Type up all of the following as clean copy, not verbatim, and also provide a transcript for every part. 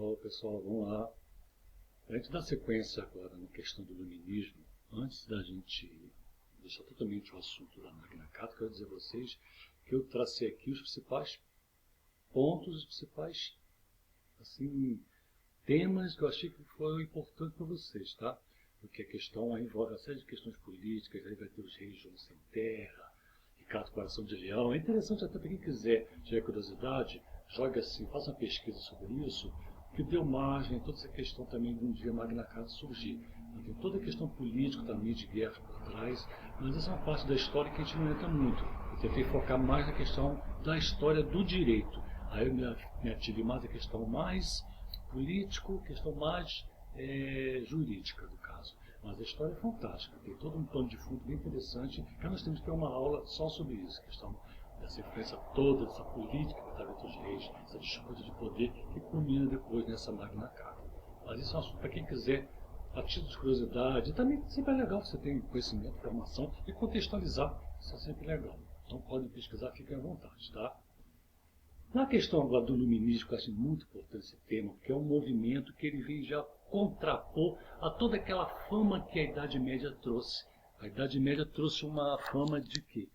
Bom, pessoal, vamos lá. A gente dá sequência agora na questão do iluminismo. Antes da gente deixar totalmente o assunto da Magna Carta, quero dizer a vocês que eu tracei aqui os principais pontos, os principais temas que eu achei que foram importantes para vocês, tá? Porque a questão aí envolve uma série de questões políticas, aí vai ter os reis João Sem Terra, Ricardo Coração de Leão. É interessante até para quem quiser, tiver curiosidade, joga assim, faça uma pesquisa sobre isso, que deu margem a toda essa questão também de um dia Magna Carta surgir. Tem toda a questão política também de guerra por trás, mas essa é uma parte da história que a gente não entra muito. Eu tentei focar mais na questão da história do direito. Aí eu me ative mais na questão mais político, questão mais jurídica do caso. Mas a história é fantástica, tem todo um pano de fundo bem interessante, que nós temos que ter uma aula só sobre isso, a questão dessa influência toda, dessa política que está dentro dos reis, essa disputa de poder que culmina depois nessa Magna Carta. Mas isso é um assunto para quem quiser, a título de curiosidade, e também sempre é legal você ter conhecimento, informação e contextualizar, isso é sempre legal. Então podem pesquisar, fiquem à vontade, tá? Na questão agora do iluminismo, que eu acho muito importante esse tema, porque é um movimento que ele vem já contrapor a toda aquela fama que a Idade Média trouxe. A Idade Média trouxe uma fama de quê?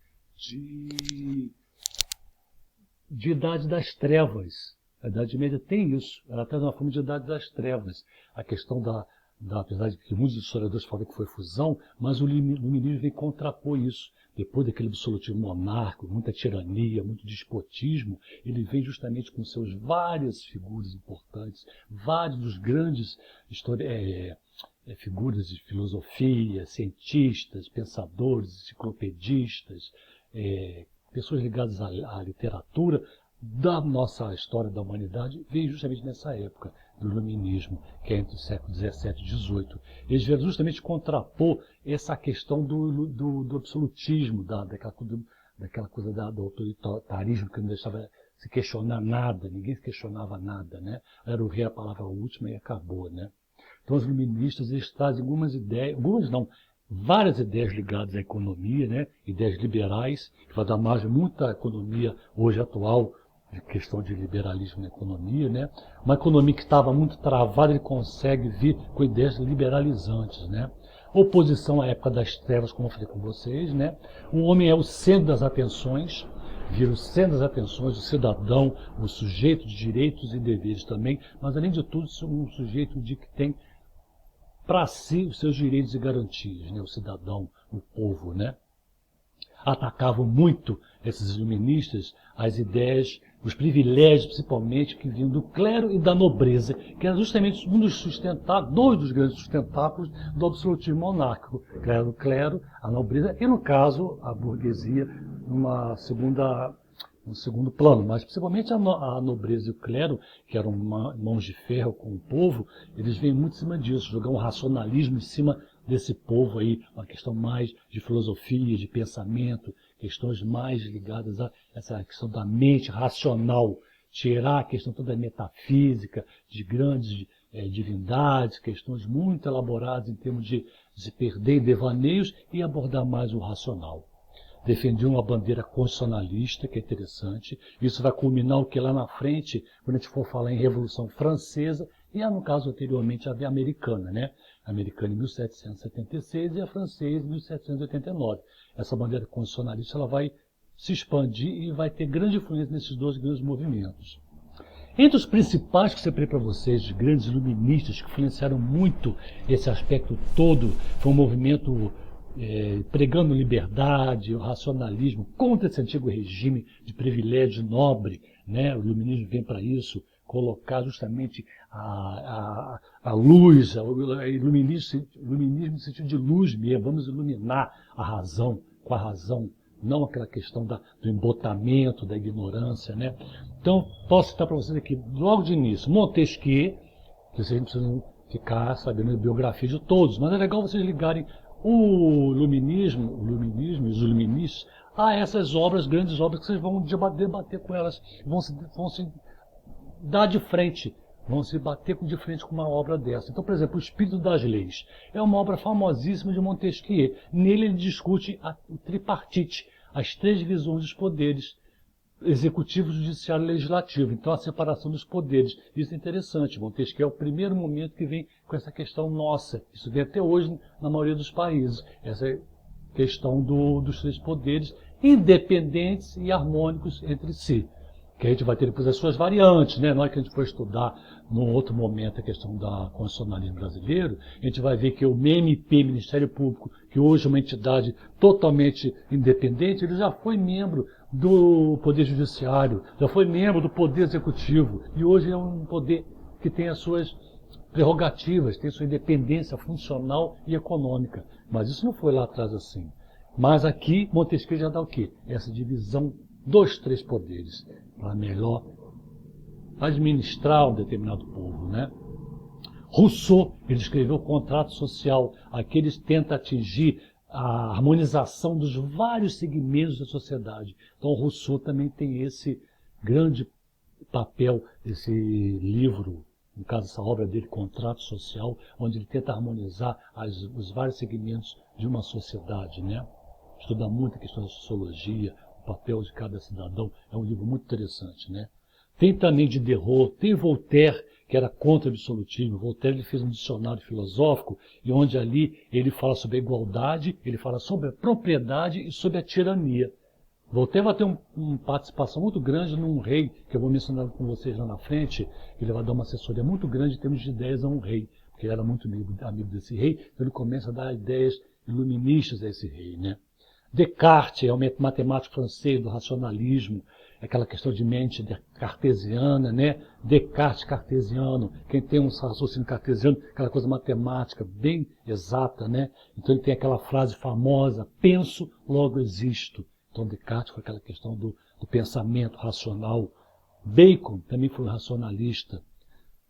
De Idade das Trevas. A Idade Média tem isso, ela traz uma fama de Idade das Trevas. A questão apesar de que muitos historiadores falam que foi fusão, mas o iluminismo vem contrapor isso. Depois daquele absolutismo monárquico, muita tirania, muito despotismo, ele vem justamente com seus várias figuras importantes, vários dos grandes figuras de filosofia, cientistas, pensadores, enciclopedistas, pessoas ligadas à literatura da nossa história da humanidade, veio justamente nessa época do iluminismo, que é entre o século XVII e XVIII. Eles vieram justamente contrapor essa questão do absolutismo, daquela coisa do autoritarismo, que não deixava se questionar nada, ninguém se questionava nada, né? Era o rei a palavra última e acabou, né? Então os iluministas, eles trazem várias ideias ligadas à economia, né? Ideias liberais, que vai dar margem muito à economia hoje atual, de questão de liberalismo na economia, né? Uma economia que estava muito travada, ele consegue vir com ideias liberalizantes, né? Oposição à época das trevas, como eu falei com vocês, né? O homem é o centro das atenções, vira o centro das atenções, o cidadão, o sujeito de direitos e deveres também, mas além de tudo, um sujeito que tem para si os seus direitos e garantias, né? O cidadão, o povo, né? Atacavam muito esses iluministas as ideias, os privilégios principalmente que vinham do clero e da nobreza, que era justamente dois dos grandes sustentáculos do absolutismo monárquico, que era o clero, a nobreza e, no caso, a burguesia, um segundo plano, mas principalmente a nobreza e o clero, que eram mãos de ferro com o povo, eles vêm muito em cima disso, jogar um racionalismo em cima desse povo aí, uma questão mais de filosofia, de pensamento, questões mais ligadas a essa questão da mente racional, tirar a questão toda metafísica, de grandes divindades, questões muito elaboradas em termos de se perder em devaneios e abordar mais o racional. Defendiam uma bandeira constitucionalista, que é interessante. Isso vai culminar o que lá na frente, quando a gente for falar em Revolução Francesa, e no caso anteriormente a americana, né? A americana em 1776 e a francesa em 1789. Essa bandeira constitucionalista ela vai se expandir e vai ter grande influência nesses dois grandes movimentos. Entre os principais que eu separei para vocês, de grandes iluministas que influenciaram muito esse aspecto todo, foi um movimento pregando liberdade, o racionalismo, contra esse antigo regime de privilégio nobre, né? O iluminismo vem para isso, colocar justamente a luz, o iluminismo no sentido de luz mesmo, vamos iluminar a razão, com a razão, não aquela questão do embotamento, da ignorância, né? Então, posso citar para vocês aqui, logo de início, Montesquieu, que vocês não precisam ficar sabendo a biografia de todos, mas é legal vocês ligarem o iluminismo e os iluministas a essas obras, grandes obras, que vocês vão debater com elas, vão se dar de frente, vão se bater de frente com uma obra dessa. Então, por exemplo, O Espírito das Leis é uma obra famosíssima de Montesquieu. Nele ele discute o tripartite, as três visões dos poderes, executivo, judiciário e legislativo. Então, a separação dos poderes. Isso é interessante. Montesquieu é o primeiro momento que vem com essa questão nossa. Isso vem até hoje na maioria dos países. Essa questão dos três poderes independentes e harmônicos entre si. Que a gente vai ter depois as suas variantes, né? Na hora que a gente for estudar, num outro momento, a questão da constitucionalismo brasileiro, a gente vai ver que o MMP, Ministério Público, que hoje é uma entidade totalmente independente, ele já foi membro do Poder Judiciário, já foi membro do Poder Executivo, e hoje é um poder que tem as suas prerrogativas, tem sua independência funcional e econômica. Mas isso não foi lá atrás assim. Mas aqui, Montesquieu já dá o quê? Essa divisão dos três poderes, para melhor administrar um determinado povo, né? Rousseau, ele escreveu o Contrato Social, aqui ele tenta atingir a harmonização dos vários segmentos da sociedade. Então Rousseau também tem esse grande papel, esse livro, no caso essa obra dele, Contrato Social, onde ele tenta harmonizar os vários segmentos de uma sociedade, né? Estuda muito a questão da sociologia, o papel de cada cidadão, é um livro muito interessante, né? Tem também Diderot, tem Voltaire, que era contra o absolutismo. Voltaire ele fez um dicionário filosófico, e onde ali ele fala sobre a igualdade, ele fala sobre a propriedade e sobre a tirania. Voltaire vai ter uma participação muito grande num rei, que eu vou mencionar com vocês lá na frente. Ele vai dar uma assessoria muito grande em termos de ideias a um rei, porque ele era muito amigo desse rei, então ele começa a dar ideias iluministas a esse rei, né? Descartes é um matemático francês do racionalismo, aquela questão de mente cartesiana, né? Descartes cartesiano, quem tem um raciocínio cartesiano, aquela coisa matemática bem exata, né? Então ele tem aquela frase famosa, penso, logo existo. Então Descartes foi aquela questão do pensamento racional. Bacon também foi um racionalista.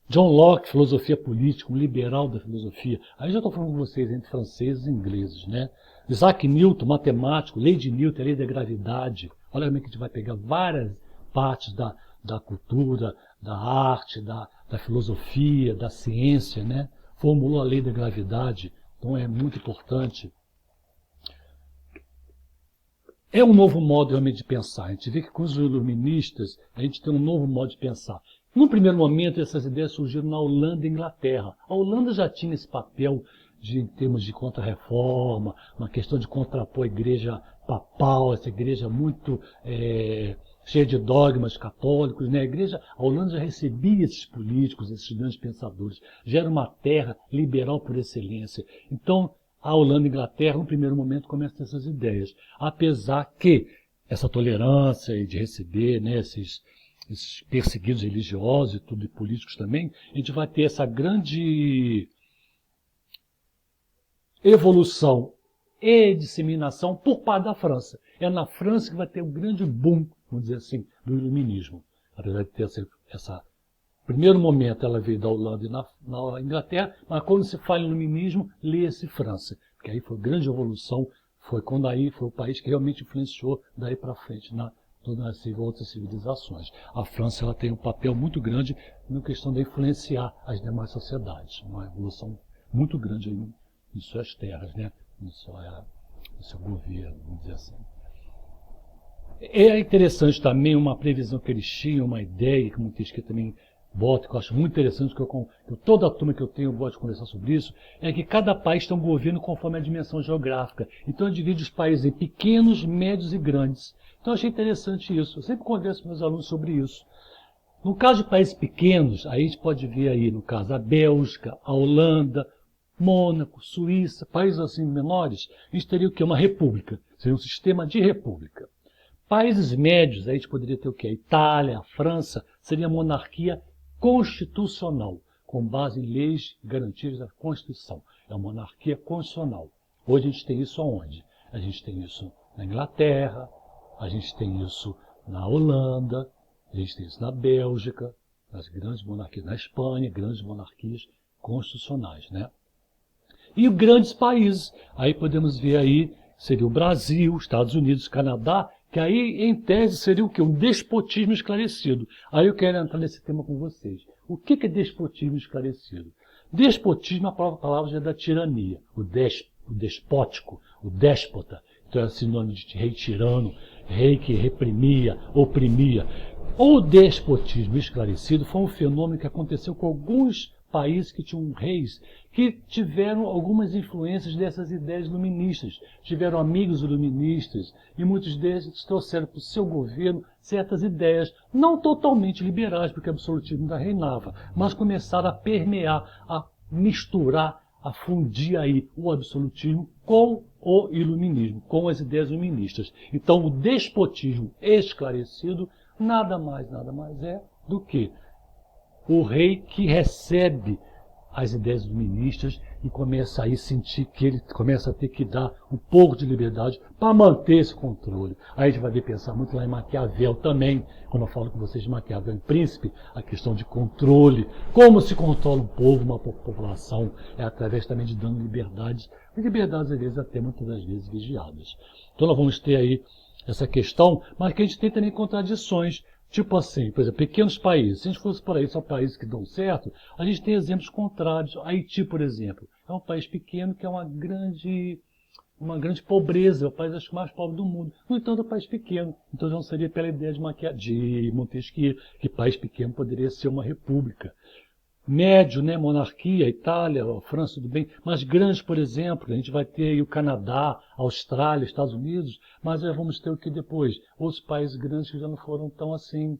John Locke, filosofia política, um liberal da filosofia. Aí já estou falando com vocês entre franceses e ingleses, né? Isaac Newton, matemático, lei de Newton, a lei da gravidade. Olha como é que a gente vai pegar várias partes da cultura, da arte, da filosofia, da ciência, né? Formulou a lei da gravidade, então é muito importante. É um novo modo realmente de pensar. A gente vê que com os iluministas a gente tem um novo modo de pensar. Num primeiro momento, essas ideias surgiram na Holanda e Inglaterra. A Holanda já tinha esse papel em termos de contra-reforma, uma questão de contrapor a igreja papal, essa igreja muito cheia de dogmas católicos, né? A Holanda já recebia esses políticos, esses grandes pensadores, já era uma terra liberal por excelência. Então, a Holanda e a Inglaterra, no primeiro momento, começam a ter essas ideias. Apesar que essa tolerância de receber, né, esses perseguidos religiosos e tudo, e políticos também, a gente vai ter essa grande evolução e disseminação por parte da França. É na França que vai ter um grande boom, vamos dizer assim, do iluminismo. Apesar de ter essa primeiro momento ela veio da Holanda e na Inglaterra, mas quando se fala em iluminismo, lê-se França. Porque aí foi grande evolução, foi quando aí foi o país que realmente influenciou daí para frente todas as outras civilizações. A França ela tem um papel muito grande na questão de influenciar as demais sociedades. Uma evolução muito grande aí em suas terras, né? no seu governo, vamos dizer assim. É interessante também uma previsão que eles tinham, uma ideia que Montesquieu também bota, que eu acho muito interessante, que toda a turma que eu tenho gosta de conversar sobre isso, é que cada país tem um governo conforme a dimensão geográfica. Então, divide os países em pequenos, médios e grandes. Então, eu achei interessante isso. Eu sempre converso com meus alunos sobre isso. No caso de países pequenos, aí a gente pode ver aí, no caso, a Bélgica, a Holanda, Mônaco, Suíça, países assim menores, a gente teria o quê? Uma república. Seria um sistema de república. Países médios, aí a gente poderia ter o quê? A Itália, a França, seria monarquia constitucional, com base em leis e garantias da Constituição. É uma monarquia constitucional. Hoje a gente tem isso aonde? A gente tem isso na Inglaterra, a gente tem isso na Holanda, a gente tem isso na Bélgica, nas grandes monarquias, na Espanha, grandes monarquias constitucionais, né? E grandes países, aí podemos ver aí, seria o Brasil, Estados Unidos, Canadá, que aí, em tese, seria o quê? Um despotismo esclarecido. Aí eu quero entrar nesse tema com vocês. O que é despotismo esclarecido? Despotismo, a própria palavra já é da tirania, o despótico, o déspota. Então é sinônimo de rei tirano. rei que reprimia, oprimia. O despotismo esclarecido foi um fenômeno que aconteceu com alguns países que tinham reis que tiveram algumas influências dessas ideias iluministas, tiveram amigos iluministas e muitos deles trouxeram para o seu governo certas ideias, não totalmente liberais, porque o absolutismo ainda reinava, mas começaram a permear, a misturar, a fundir aí o absolutismo com o iluminismo, com as ideias iluministas. Então o despotismo esclarecido nada mais é do que o rei que recebe as ideias iluministas e começa aí a sentir que ele começa a ter que dar um pouco de liberdade para manter esse controle. Aí a gente vai ver pensar muito lá em Maquiavel também, quando eu falo com vocês de Maquiavel em Príncipe, a questão de controle, como se controla um povo, uma população, é através também de dando liberdades, e liberdades às vezes até muitas das vezes vigiadas. Então nós vamos ter aí essa questão, mas que a gente tem também contradições. Tipo assim, por exemplo, pequenos países. Se a gente fosse por aí só países que dão certo, a gente tem exemplos contrários. Haiti, por exemplo, é um país pequeno que é uma grande pobreza, é o país acho que mais pobre do mundo. No entanto, é um país pequeno. Então já não seria pela ideia de Montesquieu, que país pequeno poderia ser uma república. Médio, né, monarquia, Itália, a França, tudo bem, mas grandes, por exemplo, a gente vai ter aí o Canadá, a Austrália, Estados Unidos, mas já vamos ter o que depois? Outros países grandes que já não foram tão assim,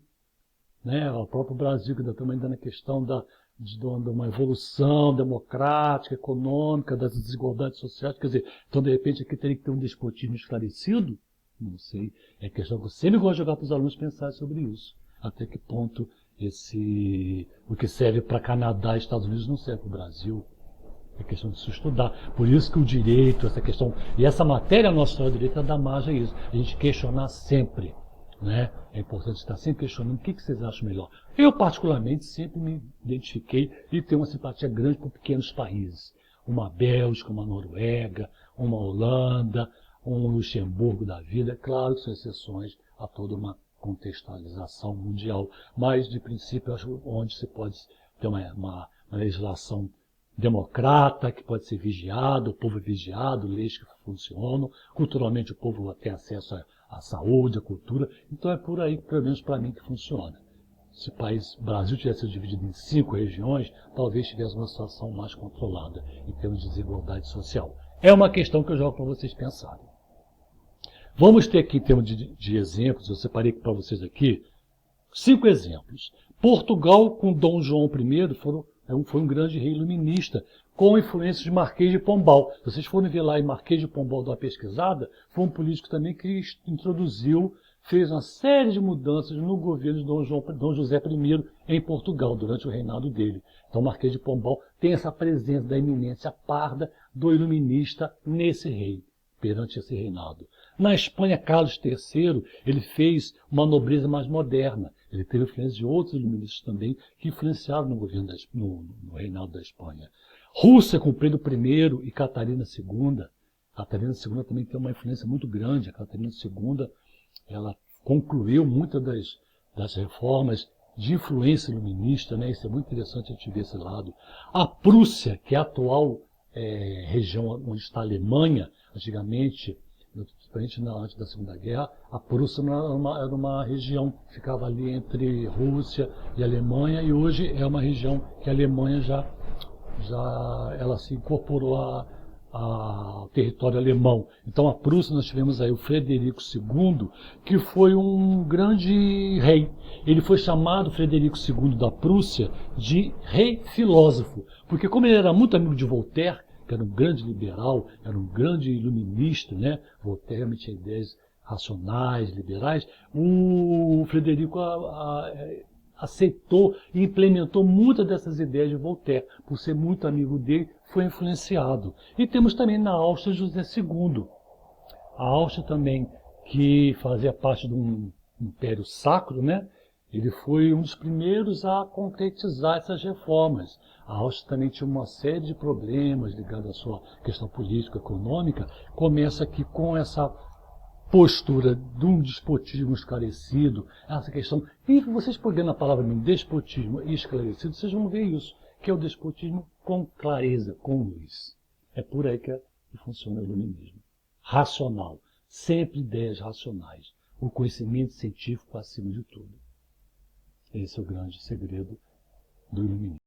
né, o próprio Brasil, que também está na questão de uma evolução democrática, econômica, das desigualdades sociais, quer dizer, então de repente aqui teria que ter um despotismo esclarecido? Não sei, é questão que eu sempre gosto de jogar para os alunos pensar sobre isso, até que ponto o que serve para Canadá e Estados Unidos não serve para o Brasil. É questão de se estudar. Por isso que o direito, essa questão, e essa matéria nossa história do direito dá margem a isso. A gente questionar sempre. Né? É importante estar sempre questionando o que vocês acham melhor. Eu, particularmente, sempre me identifiquei e tenho uma simpatia grande por pequenos países. Uma Bélgica, uma Noruega, uma Holanda, um Luxemburgo da vida. É claro que são exceções a toda uma contextualização mundial, mas de princípio eu acho onde se pode ter uma legislação democrata, que pode ser vigiada, o povo é vigiado, leis que funcionam, culturalmente o povo tem acesso à saúde, à cultura, então é por aí, pelo menos para mim, que funciona. Se o Brasil tivesse sido dividido em 5 regiões, talvez tivesse uma situação mais controlada em termos de desigualdade social. É uma questão que eu jogo para vocês pensarem. Vamos ter aqui, em termos de exemplos, eu separei para vocês aqui 5 exemplos. Portugal, com Dom João I, foi um grande rei iluminista, com influências de Marquês de Pombal. Se vocês forem ver lá em Marquês de Pombal, dar uma pesquisada, foi um político também que fez uma série de mudanças no governo de Dom José I em Portugal, durante o reinado dele. Então Marquês de Pombal tem essa presença da eminência parda do iluminista nesse rei, perante esse reinado. Na Espanha, Carlos III, ele fez uma nobreza mais moderna. Ele teve influência de outros iluministas também que influenciaram no governo no reinado da Espanha. Rússia, com Pedro I e Catarina II. Catarina II também tem uma influência muito grande. A Catarina II, ela concluiu muitas das reformas de influência iluminista, né? Isso é muito interessante a gente ver esse lado. A Prússia, que é a atual região onde está a Alemanha, antigamente, principalmente antes da Segunda Guerra, a Prússia era uma região que ficava ali entre Rússia e Alemanha, e hoje é uma região que a Alemanha ela se incorporou ao território alemão. Então a Prússia, nós tivemos aí o Frederico II, que foi um grande rei. Ele foi chamado, Frederico II da Prússia, de rei filósofo, porque como ele era muito amigo de Voltaire, que era um grande liberal, era um grande iluminista, né? Voltaire realmente tinha ideias racionais, liberais. O Frederico aceitou e implementou muitas dessas ideias de Voltaire. Por ser muito amigo dele, foi influenciado. E temos também na Áustria José II. A Áustria também, que fazia parte de um império sacro, né? Ele foi um dos primeiros a concretizar essas reformas. A Áustria também tinha uma série de problemas ligados à sua questão política, econômica. Começa aqui com essa postura de um despotismo esclarecido, essa questão. E vocês pegando a palavra despotismo e esclarecido, vocês vão ver isso, que é o despotismo com clareza, com luz. É por aí que funciona o iluminismo. Racional. Sempre ideias racionais. o conhecimento científico acima de tudo. Esse é o grande segredo do iluminismo.